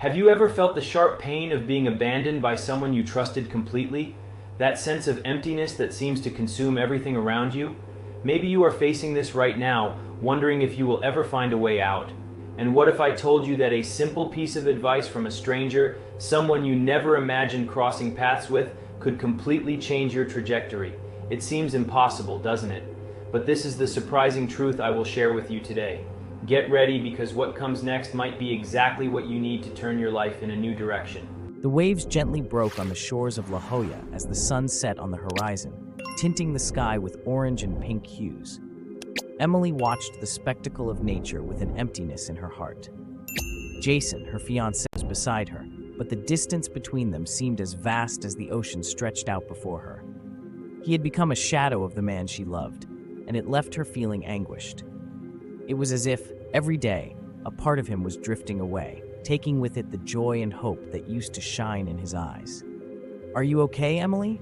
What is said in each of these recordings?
Have you ever felt the sharp pain of being abandoned by someone you trusted completely? That sense of emptiness that seems to consume everything around you? Maybe you are facing this right now, wondering if you will ever find a way out. And what if I told you that a simple piece of advice from a stranger, someone you never imagined crossing paths with, could completely change your trajectory? It seems impossible, doesn't it? But this is the surprising truth I will share with you today. Get ready, because what comes next might be exactly what you need to turn your life in a new direction. The waves gently broke on the shores of La Jolla as the sun set on the horizon, tinting the sky with orange and pink hues. Emily watched the spectacle of nature with an emptiness in her heart. Jason, her fiancé, was beside her, but the distance between them seemed as vast as the ocean stretched out before her. He had become a shadow of the man she loved, and it left her feeling anguished. It was as if, every day, a part of him was drifting away, taking with it the joy and hope that used to shine in his eyes. "Are you okay, Emily?"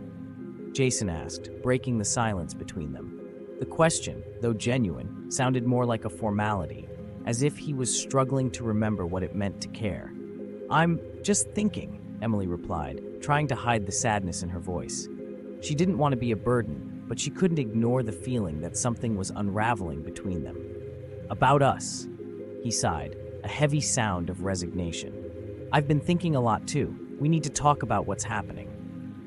Jason asked, breaking the silence between them. The question, though genuine, sounded more like a formality, as if he was struggling to remember what it meant to care. "I'm just thinking," Emily replied, trying to hide the sadness in her voice. She didn't want to be a burden, but she couldn't ignore the feeling that something was unraveling between them. "About us," he sighed, a heavy sound of resignation. "I've been thinking a lot too. We need to talk about what's happening."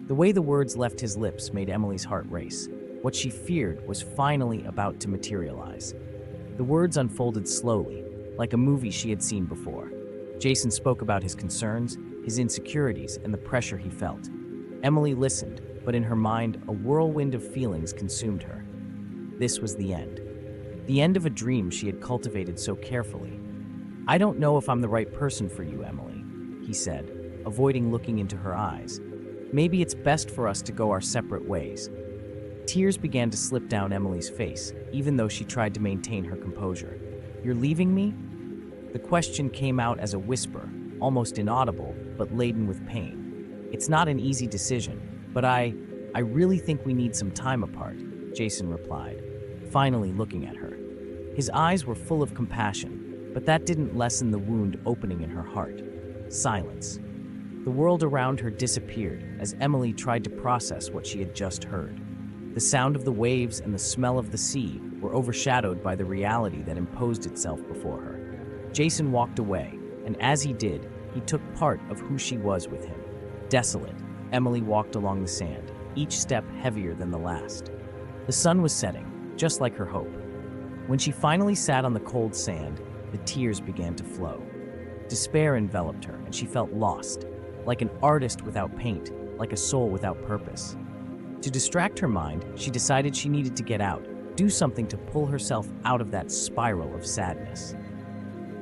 The way the words left his lips made Emily's heart race. What she feared was finally about to materialize. The words unfolded slowly, like a movie she had seen before. Jason spoke about his concerns, his insecurities, and the pressure he felt. Emily listened, but in her mind, a whirlwind of feelings consumed her. This was the end. The end of a dream she had cultivated so carefully. "I don't know if I'm the right person for you, Emily," he said, avoiding looking into her eyes. "Maybe it's best for us to go our separate ways." Tears began to slip down Emily's face, even though she tried to maintain her composure. "You're leaving me?" The question came out as a whisper, almost inaudible, but laden with pain. "It's not an easy decision, but I really think we need some time apart," Jason replied, finally looking at her. His eyes were full of compassion, but that didn't lessen the wound opening in her heart. Silence. The world around her disappeared as Emily tried to process what she had just heard. The sound of the waves and the smell of the sea were overshadowed by the reality that imposed itself before her. Jason walked away, and as he did, he took part of who she was with him. Desolate, Emily walked along the sand, each step heavier than the last. The sun was setting, just like her hope. When she finally sat on the cold sand, the tears began to flow. Despair enveloped her, and she felt lost, like an artist without paint, like a soul without purpose. To distract her mind, she decided she needed to get out, do something to pull herself out of that spiral of sadness.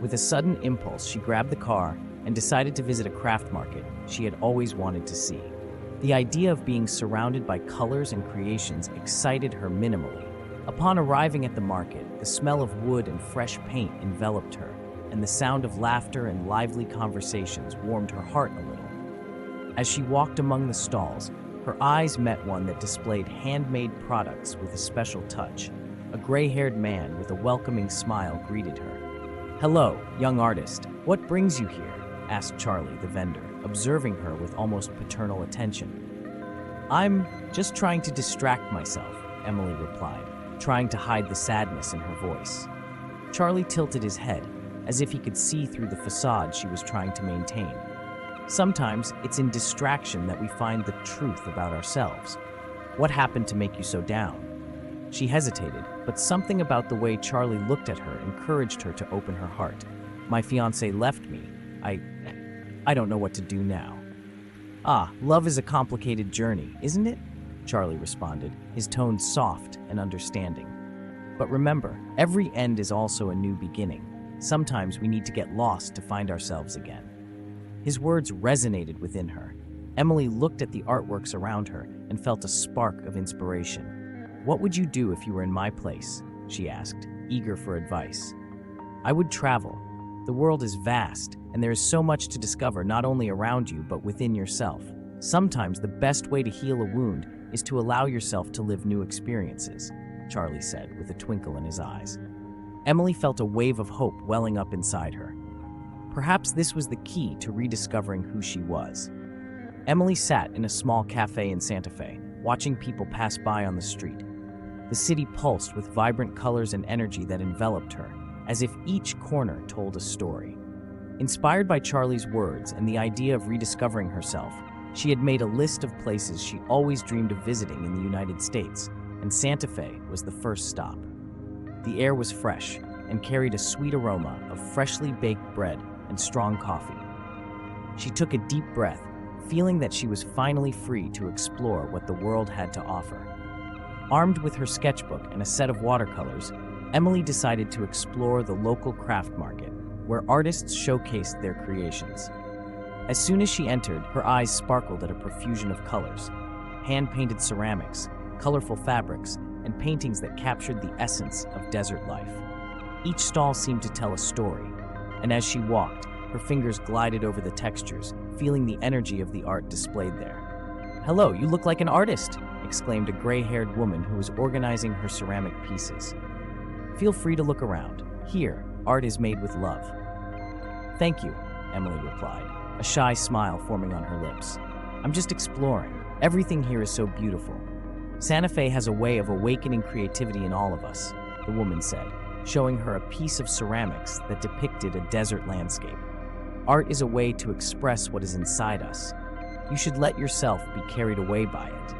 With a sudden impulse, she grabbed the car and decided to visit a craft market she had always wanted to see. The idea of being surrounded by colors and creations excited her minimally. Upon arriving at the market, the smell of wood and fresh paint enveloped her, and the sound of laughter and lively conversations warmed her heart a little. As she walked among the stalls, her eyes met one that displayed handmade products with a special touch. A gray-haired man with a welcoming smile greeted her. "Hello, young artist. What brings you here?" asked Charlie, the vendor, observing her with almost paternal attention. "I'm just trying to distract myself," Emily replied, trying to hide the sadness in her voice. Charlie tilted his head, as if he could see through the facade she was trying to maintain. "Sometimes it's in distraction that we find the truth about ourselves. What happened to make you so down?" She hesitated, but something about the way Charlie looked at her encouraged her to open her heart. "My fiancé left me. I don't know what to do now." "Ah, love is a complicated journey, isn't it?" Charlie responded, his tone soft and understanding. "But remember, every end is also a new beginning. Sometimes we need to get lost to find ourselves again." His words resonated within her. Emily looked at the artworks around her and felt a spark of inspiration. "What would you do if you were in my place?" she asked, eager for advice. "I would travel. The world is vast, and there is so much to discover not only around you but within yourself. Sometimes the best way to heal a wound is to allow yourself to live new experiences," Charlie said with a twinkle in his eyes. Emily felt a wave of hope welling up inside her. Perhaps this was the key to rediscovering who she was. Emily sat in a small cafe in Santa Fe, watching people pass by on the street. The city pulsed with vibrant colors and energy that enveloped her, as if each corner told a story. Inspired by Charlie's words and the idea of rediscovering herself, she had made a list of places she always dreamed of visiting in the United States, and Santa Fe was the first stop. The air was fresh and carried a sweet aroma of freshly baked bread and strong coffee. She took a deep breath, feeling that she was finally free to explore what the world had to offer. Armed with her sketchbook and a set of watercolors, Emily decided to explore the local craft market, where artists showcased their creations. As soon as she entered, her eyes sparkled at a profusion of colors: hand-painted ceramics, colorful fabrics, and paintings that captured the essence of desert life. Each stall seemed to tell a story, and as she walked, her fingers glided over the textures, feeling the energy of the art displayed there. "Hello, you look like an artist!" exclaimed a gray-haired woman who was organizing her ceramic pieces. "Feel free to look around. Here, art is made with love." "Thank you," Emily replied, a shy smile forming on her lips. "I'm just exploring. Everything here is so beautiful." "Santa Fe has a way of awakening creativity in all of us," the woman said, showing her a piece of ceramics that depicted a desert landscape. "Art is a way to express what is inside us. You should let yourself be carried away by it."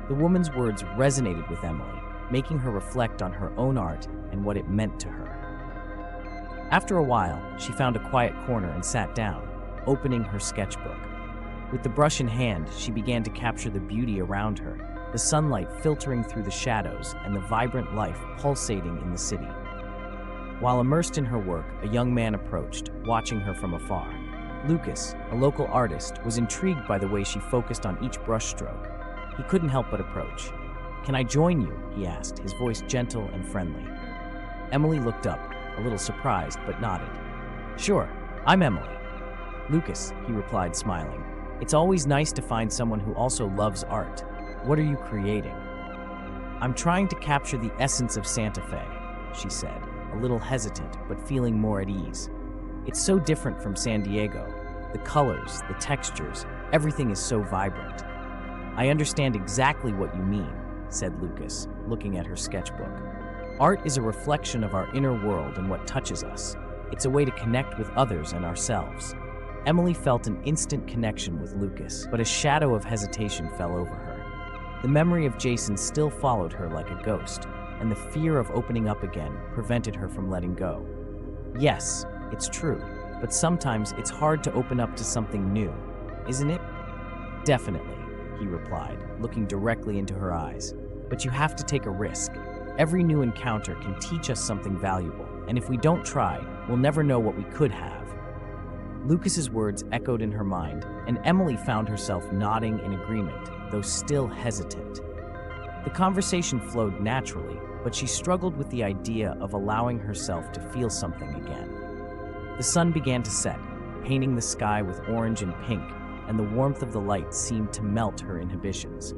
The woman's words resonated with Emily, making her reflect on her own art and what it meant to her. After a while, she found a quiet corner and sat down, opening her sketchbook. With the brush in hand, she began to capture the beauty around her, the sunlight filtering through the shadows and the vibrant life pulsating in the city. While immersed in her work, a young man approached, watching her from afar. Lucas, a local artist, was intrigued by the way she focused on each brushstroke. He couldn't help but approach. "Can I join you?" he asked, his voice gentle and friendly. Emily looked up, a little surprised, but nodded. "Sure, I'm Emily." "Lucas," he replied, smiling. "It's always nice to find someone who also loves art. What are you creating?" "I'm trying to capture the essence of Santa Fe," she said, a little hesitant but feeling more at ease. "It's so different from San Diego. The colors, the textures, everything is so vibrant." "I understand exactly what you mean," said Lucas, looking at her sketchbook. "Art is a reflection of our inner world and what touches us. It's a way to connect with others and ourselves." Emily felt an instant connection with Lucas, but a shadow of hesitation fell over her. The memory of Jason still followed her like a ghost, and the fear of opening up again prevented her from letting go. "Yes, it's true, but sometimes it's hard to open up to something new, isn't it?" "Definitely," he replied, looking directly into her eyes. "But you have to take a risk. Every new encounter can teach us something valuable, and if we don't try, we'll never know what we could have." Lucas's words echoed in her mind, and Emily found herself nodding in agreement, though still hesitant. The conversation flowed naturally, but she struggled with the idea of allowing herself to feel something again. The sun began to set, painting the sky with orange and pink, and the warmth of the light seemed to melt her inhibitions.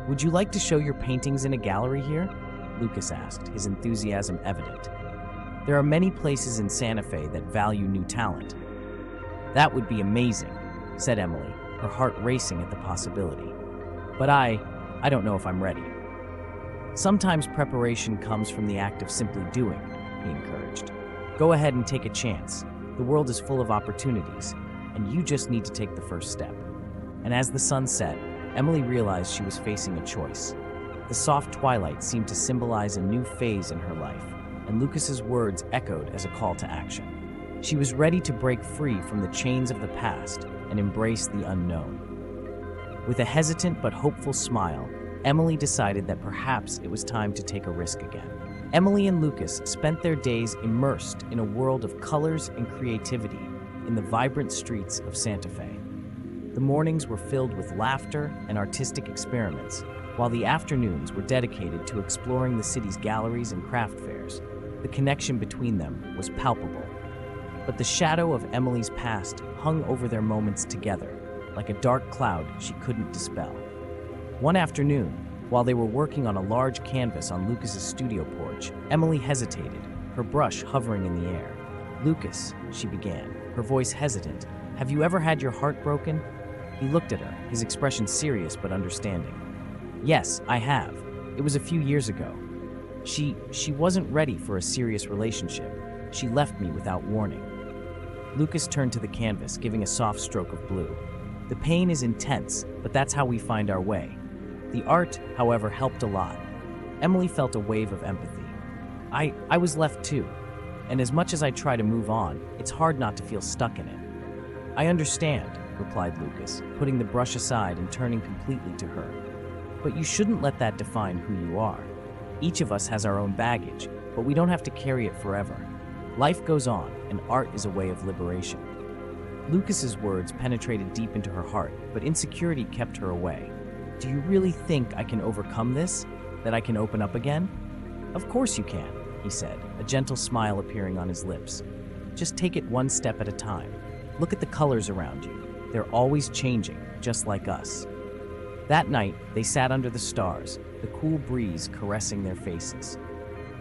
"Would you like to show your paintings in a gallery here?" Lucas asked, his enthusiasm evident. "There are many places in Santa Fe that value new talent." "That would be amazing," said Emily, her heart racing at the possibility. "But I don't know if I'm ready." "Sometimes preparation comes from the act of simply doing," he encouraged. "Go ahead and take a chance. The world is full of opportunities, and you just need to take the first step." And as the sun set, Emily realized she was facing a choice. The soft twilight seemed to symbolize a new phase in her life, and Lucas's words echoed as a call to action. She was ready to break free from the chains of the past and embrace the unknown. With a hesitant but hopeful smile, Emily decided that perhaps it was time to take a risk again. Emily and Lucas spent their days immersed in a world of colors and creativity in the vibrant streets of Santa Fe. The mornings were filled with laughter and artistic experiments, while the afternoons were dedicated to exploring the city's galleries and craft fairs. The connection between them was palpable. But the shadow of Emily's past hung over their moments together, like a dark cloud she couldn't dispel. One afternoon, while they were working on a large canvas on Lucas's studio porch, Emily hesitated, her brush hovering in the air. Lucas, she began, her voice hesitant, have you ever had your heart broken? He looked at her, his expression serious but understanding. Yes, I have. It was a few years ago. She wasn't ready for a serious relationship. She left me without warning. Lucas turned to the canvas, giving a soft stroke of blue. The pain is intense, but that's how we find our way. The art, however, helped a lot. Emily felt a wave of empathy. I was left too, and as much as I try to move on, it's hard not to feel stuck in it. I understand, replied Lucas, putting the brush aside and turning completely to her. But you shouldn't let that define who you are. Each of us has our own baggage, but we don't have to carry it forever. Life goes on, and art is a way of liberation. Lucas's words penetrated deep into her heart, but insecurity kept her away. Do you really think I can overcome this? That I can open up again? Of course you can, he said, a gentle smile appearing on his lips. Just take it one step at a time. Look at the colors around you. They're always changing, just like us. That night, they sat under the stars, the cool breeze caressing their faces.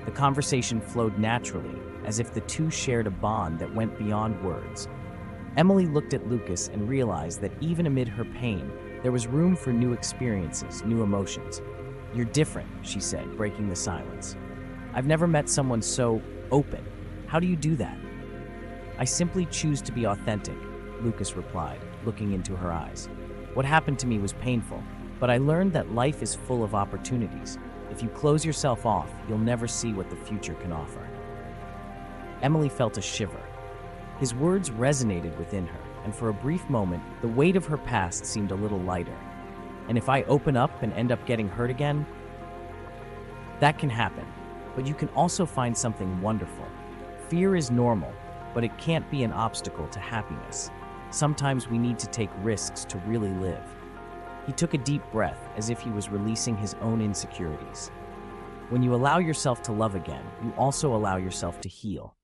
The conversation flowed naturally, as if the two shared a bond that went beyond words. Emily looked at Lucas and realized that even amid her pain, there was room for new experiences, new emotions. You're different, she said, breaking the silence. I've never met someone so open. How do you do that? I simply choose to be authentic, Lucas replied, looking into her eyes. What happened to me was painful, but I learned that life is full of opportunities. If you close yourself off, you'll never see what the future can offer. Emily felt a shiver. His words resonated within her, and for a brief moment, the weight of her past seemed a little lighter. And if I open up and end up getting hurt again? That can happen, but you can also find something wonderful. Fear is normal, but it can't be an obstacle to happiness. Sometimes we need to take risks to really live. He took a deep breath as if he was releasing his own insecurities. When you allow yourself to love again, you also allow yourself to heal.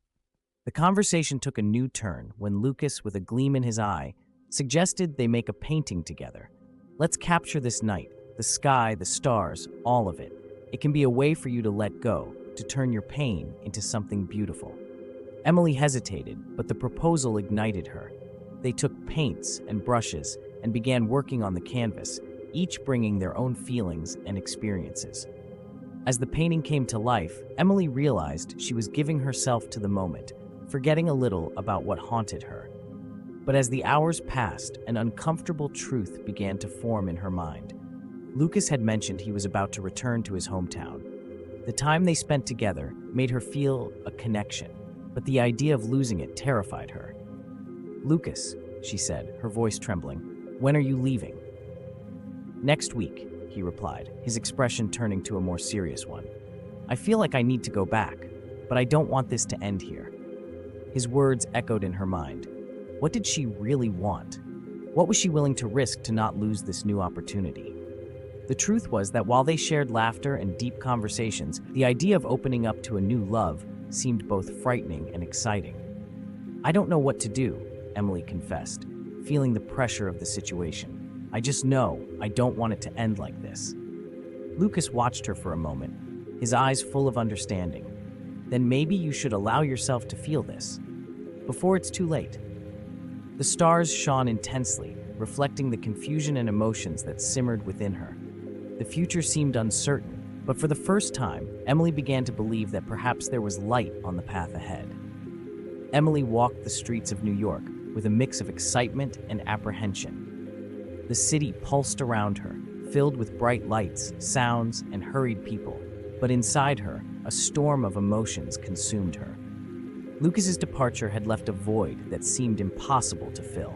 The conversation took a new turn when Lucas, with a gleam in his eye, suggested they make a painting together. Let's capture this night, the sky, the stars, all of it. It can be a way for you to let go, to turn your pain into something beautiful. Emily hesitated, but the proposal ignited her. They took paints and brushes and began working on the canvas, each bringing their own feelings and experiences. As the painting came to life, Emily realized she was giving herself to the moment, forgetting a little about what haunted her. But as the hours passed, an uncomfortable truth began to form in her mind. Lucas had mentioned he was about to return to his hometown. The time they spent together made her feel a connection, but the idea of losing it terrified her. Lucas, she said, her voice trembling, when are you leaving? Next week, he replied, his expression turning to a more serious one. I feel like I need to go back, but I don't want this to end here. His words echoed in her mind. What did she really want? What was she willing to risk to not lose this new opportunity? The truth was that while they shared laughter and deep conversations, the idea of opening up to a new love seemed both frightening and exciting. I don't know what to do, Emily confessed, feeling the pressure of the situation. I just know I don't want it to end like this. Lucas watched her for a moment, his eyes full of understanding. Then maybe you should allow yourself to feel this, before it's too late. The stars shone intensely, reflecting the confusion and emotions that simmered within her. The future seemed uncertain, but for the first time, Emily began to believe that perhaps there was light on the path ahead. Emily walked the streets of New York with a mix of excitement and apprehension. The city pulsed around her, filled with bright lights, sounds, and hurried people, but inside her, a storm of emotions consumed her. Lucas's departure had left a void that seemed impossible to fill.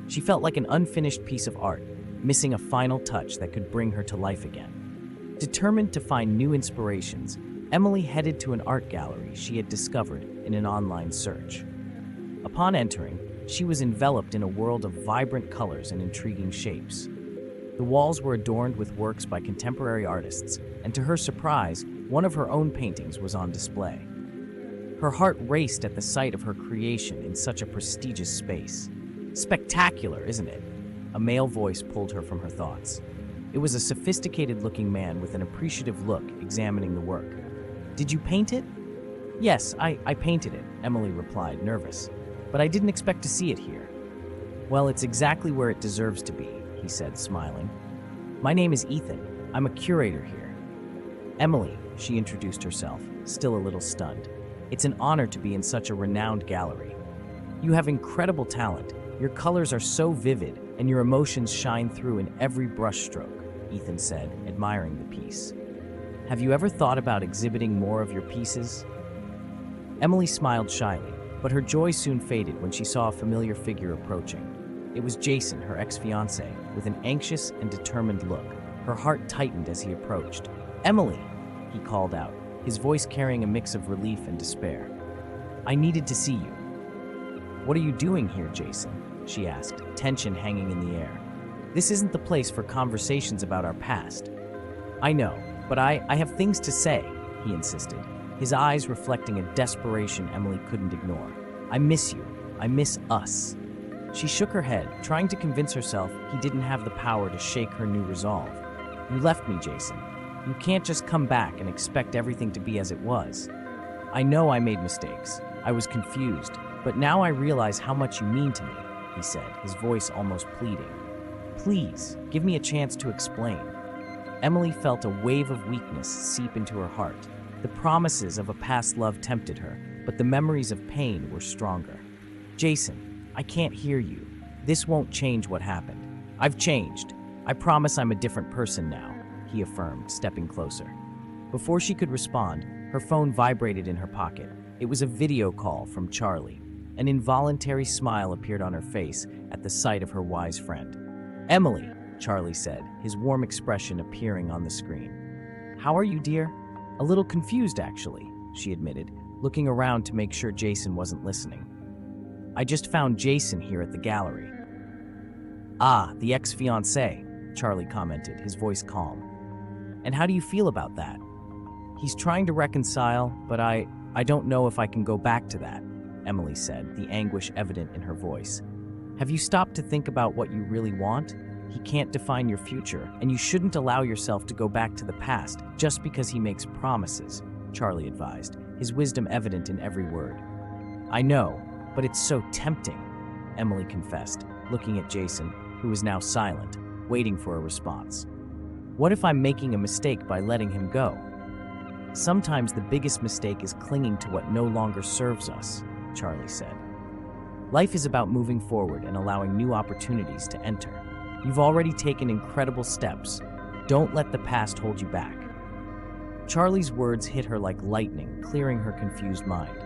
She felt like an unfinished piece of art, missing a final touch that could bring her to life again. Determined to find new inspirations, Emily headed to an art gallery she had discovered in an online search. Upon entering, she was enveloped in a world of vibrant colors and intriguing shapes. The walls were adorned with works by contemporary artists, and to her surprise, one of her own paintings was on display. Her heart raced at the sight of her creation in such a prestigious space. Spectacular, isn't it? A male voice pulled her from her thoughts. It was a sophisticated-looking man with an appreciative look examining the work. Did you paint it? Yes, I painted it, Emily replied, nervous. But I didn't expect to see it here. Well, it's exactly where it deserves to be, he said, smiling. My name is Ethan. I'm a curator here. Emily, she introduced herself, still a little stunned. It's an honor to be in such a renowned gallery. You have incredible talent. Your colors are so vivid, and your emotions shine through in every brushstroke, Ethan said, admiring the piece. Have you ever thought about exhibiting more of your pieces? Emily smiled shyly, but her joy soon faded when she saw a familiar figure approaching. It was Jason, her ex-fiancé, with an anxious and determined look. Her heart tightened as he approached. Emily, he called out, his voice carrying a mix of relief and despair. I needed to see you. What are you doing here, Jason? She asked, tension hanging in the air. This isn't the place for conversations about our past. I know, but I have things to say, he insisted, his eyes reflecting a desperation Emily couldn't ignore. I miss you. I miss us. She shook her head, trying to convince herself he didn't have the power to shake her new resolve. You left me, Jason. You can't just come back and expect everything to be as it was. I know I made mistakes. I was confused, but now I realize how much you mean to me, he said, his voice almost pleading. Please, give me a chance to explain. Emily felt a wave of weakness seep into her heart. The promises of a past love tempted her, but the memories of pain were stronger. Jason, I can't hear you. This won't change what happened. I've changed. I promise I'm a different person now, he affirmed, stepping closer. Before she could respond, her phone vibrated in her pocket. It was a video call from Charlie. An involuntary smile appeared on her face at the sight of her wise friend. Emily, Charlie said, his warm expression appearing on the screen. How are you, dear? A little confused, actually, she admitted, looking around to make sure Jason wasn't listening. I just found Jason here at the gallery. Ah, the ex-fiancé, Charlie commented, his voice calm. And how do you feel about that? He's trying to reconcile, but I don't know if I can go back to that, Emily said, the anguish evident in her voice. Have you stopped to think about what you really want? He can't define your future, and you shouldn't allow yourself to go back to the past just because he makes promises, Charlie advised, his wisdom evident in every word. I know, but it's so tempting, Emily confessed, looking at Jason, who was now silent, waiting for a response. What if I'm making a mistake by letting him go? Sometimes the biggest mistake is clinging to what no longer serves us, Charlie said. Life is about moving forward and allowing new opportunities to enter. You've already taken incredible steps. Don't let the past hold you back. Charlie's words hit her like lightning, clearing her confused mind.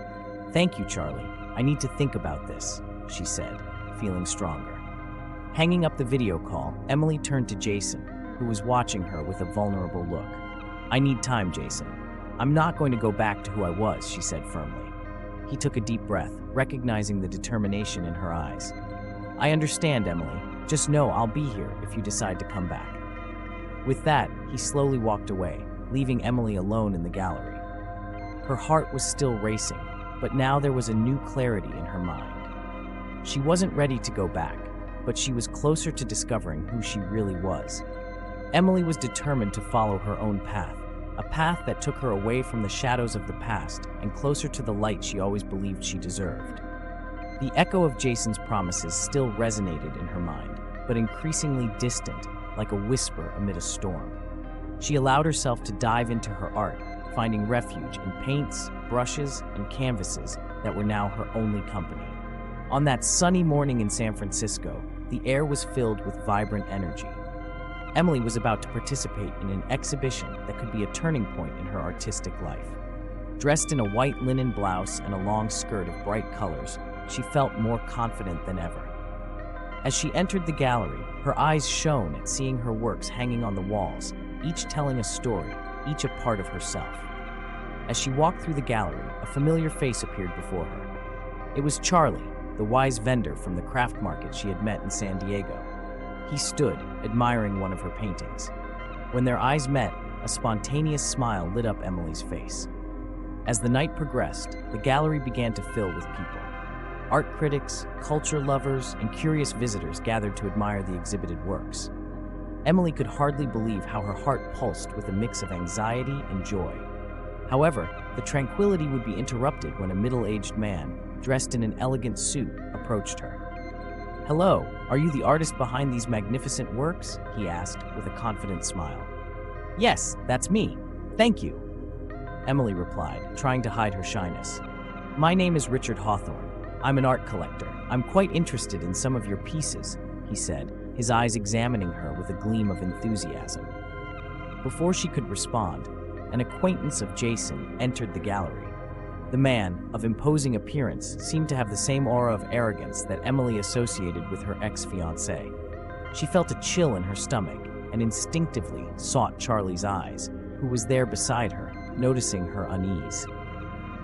Thank you, Charlie. I need to think about this, she said, feeling stronger. Hanging up the video call, Emily turned to Jason, who was watching her with a vulnerable look. I need time, Jason. I'm not going to go back to who I was, she said firmly. He took a deep breath, recognizing the determination in her eyes. I understand, Emily. Just know I'll be here if you decide to come back. With that, he slowly walked away, leaving Emily alone in the gallery. Her heart was still racing, but now there was a new clarity in her mind. She wasn't ready to go back, but she was closer to discovering who she really was. Emily was determined to follow her own path, a path that took her away from the shadows of the past and closer to the light she always believed she deserved. The echo of Jason's promises still resonated in her mind, but increasingly distant, like a whisper amid a storm. She allowed herself to dive into her art, finding refuge in paints, brushes, and canvases that were now her only company. On that sunny morning in San Francisco, the air was filled with vibrant energy. Emily was about to participate in an exhibition that could be a turning point in her artistic life. Dressed in a white linen blouse and a long skirt of bright colors, she felt more confident than ever. As she entered the gallery, her eyes shone at seeing her works hanging on the walls, each telling a story, each a part of herself. As she walked through the gallery, a familiar face appeared before her. It was Charlie, the wise vendor from the craft market she had met in San Diego. He stood, admiring one of her paintings. When their eyes met, a spontaneous smile lit up Emily's face. As the night progressed, the gallery began to fill with people. Art critics, culture lovers, and curious visitors gathered to admire the exhibited works. Emily could hardly believe how her heart pulsed with a mix of anxiety and joy. However, the tranquility would be interrupted when a middle-aged man, dressed in an elegant suit, approached her. "Hello, are you the artist behind these magnificent works?" he asked with a confident smile. "Yes, that's me. Thank you," Emily replied, trying to hide her shyness. "My name is Richard Hawthorne. I'm an art collector. I'm quite interested in some of your pieces," he said, his eyes examining her with a gleam of enthusiasm. Before she could respond, an acquaintance of Jason entered the gallery. The man, of imposing appearance, seemed to have the same aura of arrogance that Emily associated with her ex-fiancé. She felt a chill in her stomach and instinctively sought Charlie's eyes, who was there beside her, noticing her unease.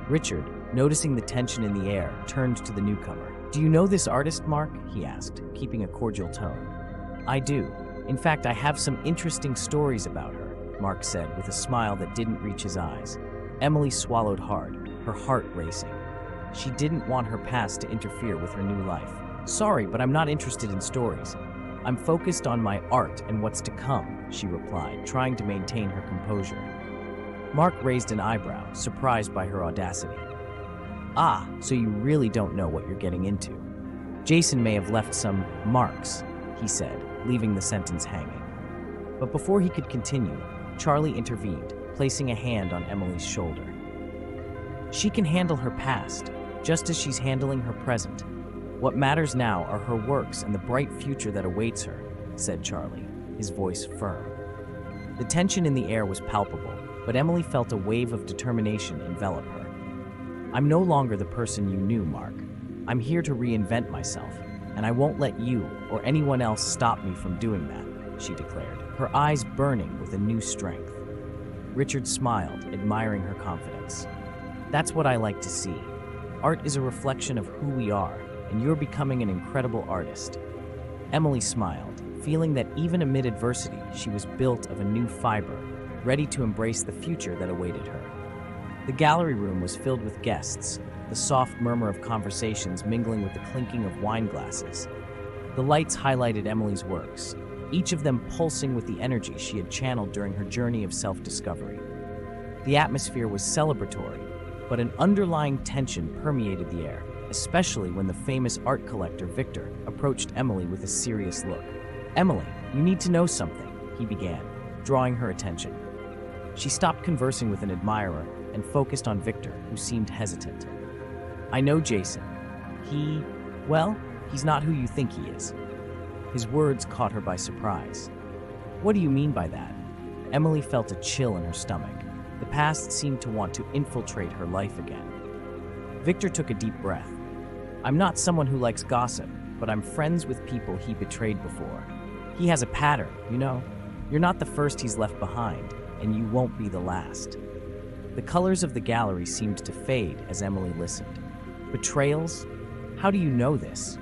Richard, noticing the tension in the air, turned to the newcomer. "Do you know this artist, Mark?" he asked, keeping a cordial tone. "I do. In fact, I have some interesting stories about her," Mark said with a smile that didn't reach his eyes. Emily swallowed hard, her heart racing. She didn't want her past to interfere with her new life. "Sorry, but I'm not interested in stories. I'm focused on my art and what's to come," she replied, trying to maintain her composure. Mark raised an eyebrow, surprised by her audacity. "Ah, so you really don't know what you're getting into. Jason may have left some marks," he said, leaving the sentence hanging. But before he could continue, Charlie intervened, placing a hand on Emily's shoulder. "She can handle her past, just as she's handling her present. What matters now are her works and the bright future that awaits her," said Charlie, his voice firm. The tension in the air was palpable, but Emily felt a wave of determination envelop her. "I'm no longer the person you knew, Mark. I'm here to reinvent myself, and I won't let you or anyone else stop me from doing that," she declared, her eyes burning with a new strength. Richard smiled, admiring her confidence. "That's what I like to see. Art is a reflection of who we are, and you're becoming an incredible artist." Emily smiled, feeling that even amid adversity, she was built of a new fiber, ready to embrace the future that awaited her. The gallery room was filled with guests, the soft murmur of conversations mingling with the clinking of wine glasses. The lights highlighted Emily's works, each of them pulsing with the energy she had channeled during her journey of self-discovery. The atmosphere was celebratory, but an underlying tension permeated the air, especially when the famous art collector Victor approached Emily with a serious look. "Emily, you need to know something," he began, drawing her attention. She stopped conversing with an admirer and focused on Victor, who seemed hesitant. "I know Jason. He's not who you think he is." His words caught her by surprise. "What do you mean by that?" Emily felt a chill in her stomach. The past seemed to want to infiltrate her life again. Victor took a deep breath. "I'm not someone who likes gossip, but I'm friends with people he betrayed before. He has a pattern, you know. You're not the first he's left behind, and you won't be the last." The colors of the gallery seemed to fade as Emily listened. "Betrayals? How do you know this?"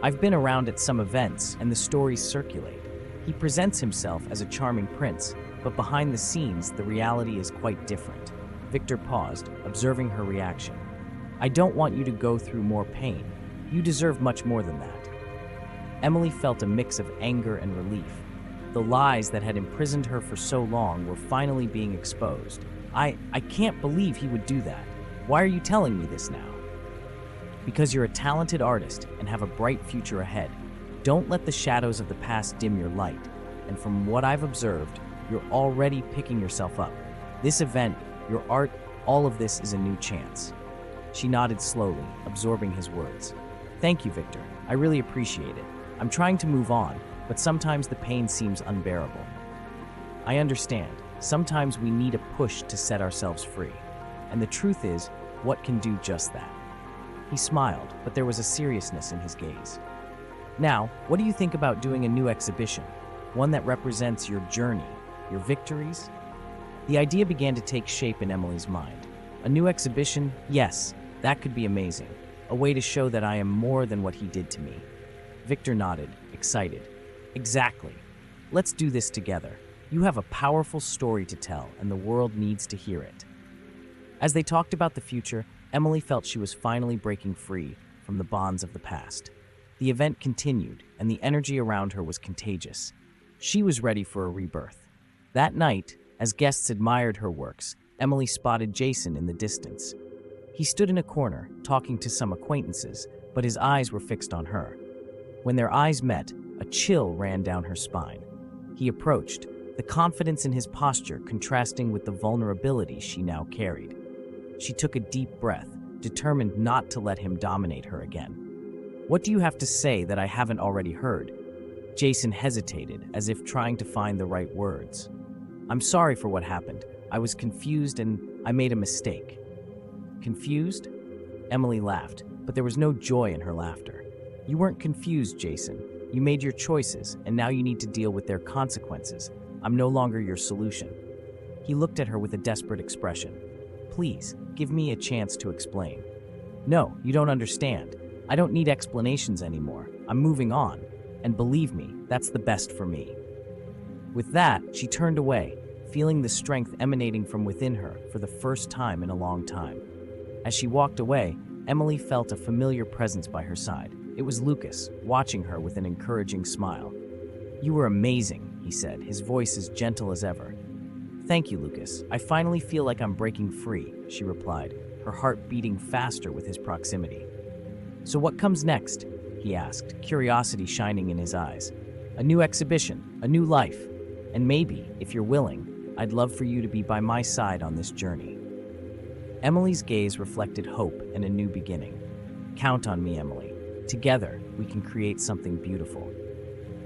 "I've been around at some events, and the stories circulate. He presents himself as a charming prince, but behind the scenes, the reality is quite different." Victor paused, observing her reaction. "I don't want you to go through more pain. You deserve much more than that." Emily felt a mix of anger and relief. The lies that had imprisoned her for so long were finally being exposed. I can't believe he would do that. Why are you telling me this now?" "Because you're a talented artist and have a bright future ahead. Don't let the shadows of the past dim your light. And from what I've observed, you're already picking yourself up. This event, your art, all of this is a new chance." She nodded slowly, absorbing his words. "Thank you, Victor. I really appreciate it. I'm trying to move on, but sometimes the pain seems unbearable." "I understand. Sometimes we need a push to set ourselves free. And the truth is, what can do just that?" He smiled, but there was a seriousness in his gaze. "Now, what do you think about doing a new exhibition? One that represents your journey, your victories?" The idea began to take shape in Emily's mind. A new exhibition? Yes, that could be amazing. A way to show that I am more than what he did to me. Victor nodded, excited. "Exactly. Let's do this together. You have a powerful story to tell, and the world needs to hear it." As they talked about the future, Emily felt she was finally breaking free from the bonds of the past. The event continued, and the energy around her was contagious. She was ready for a rebirth. That night, as guests admired her works, Emily spotted Jason in the distance. He stood in a corner, talking to some acquaintances, but his eyes were fixed on her. When their eyes met, a chill ran down her spine. He approached, the confidence in his posture contrasting with the vulnerability she now carried. She took a deep breath, determined not to let him dominate her again. "What do you have to say that I haven't already heard?" Jason hesitated, as if trying to find the right words. "I'm sorry for what happened. I was confused and I made a mistake." "Confused?" Emily laughed, but there was no joy in her laughter. "You weren't confused, Jason. You made your choices, and now you need to deal with their consequences. I'm no longer your solution." He looked at her with a desperate expression. "Please, give me a chance to explain." "No, you don't understand. I don't need explanations anymore. I'm moving on. And believe me, that's the best for me." With that, she turned away, feeling the strength emanating from within her for the first time in a long time. As she walked away, Emily felt a familiar presence by her side. It was Lucas, watching her with an encouraging smile. "You were amazing," he said, his voice as gentle as ever. "Thank you, Lucas. I finally feel like I'm breaking free," she replied, her heart beating faster with his proximity. "So what comes next?" he asked, curiosity shining in his eyes. "A new exhibition, a new life, and maybe, if you're willing, I'd love for you to be by my side on this journey." Emily's gaze reflected hope and a new beginning. "Count on me, Emily. Together, we can create something beautiful."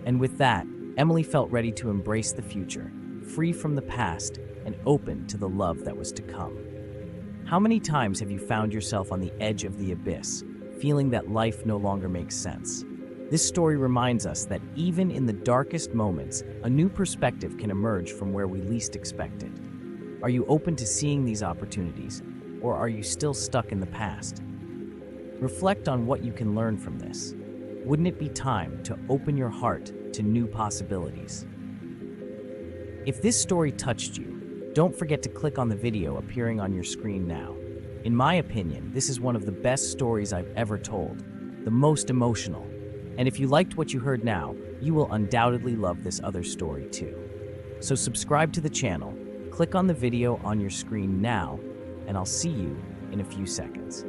And with that, Emily felt ready to embrace the future, free from the past and open to the love that was to come. How many times have you found yourself on the edge of the abyss, feeling that life no longer makes sense? This story reminds us that even in the darkest moments, a new perspective can emerge from where we least expect it. Are you open to seeing these opportunities, or are you still stuck in the past? Reflect on what you can learn from this. Wouldn't it be time to open your heart to new possibilities? If this story touched you, don't forget to click on the video appearing on your screen now. In my opinion, this is one of the best stories I've ever told, the most emotional. And if you liked what you heard now, you will undoubtedly love this other story too. So subscribe to the channel, click on the video on your screen now, and I'll see you in a few seconds.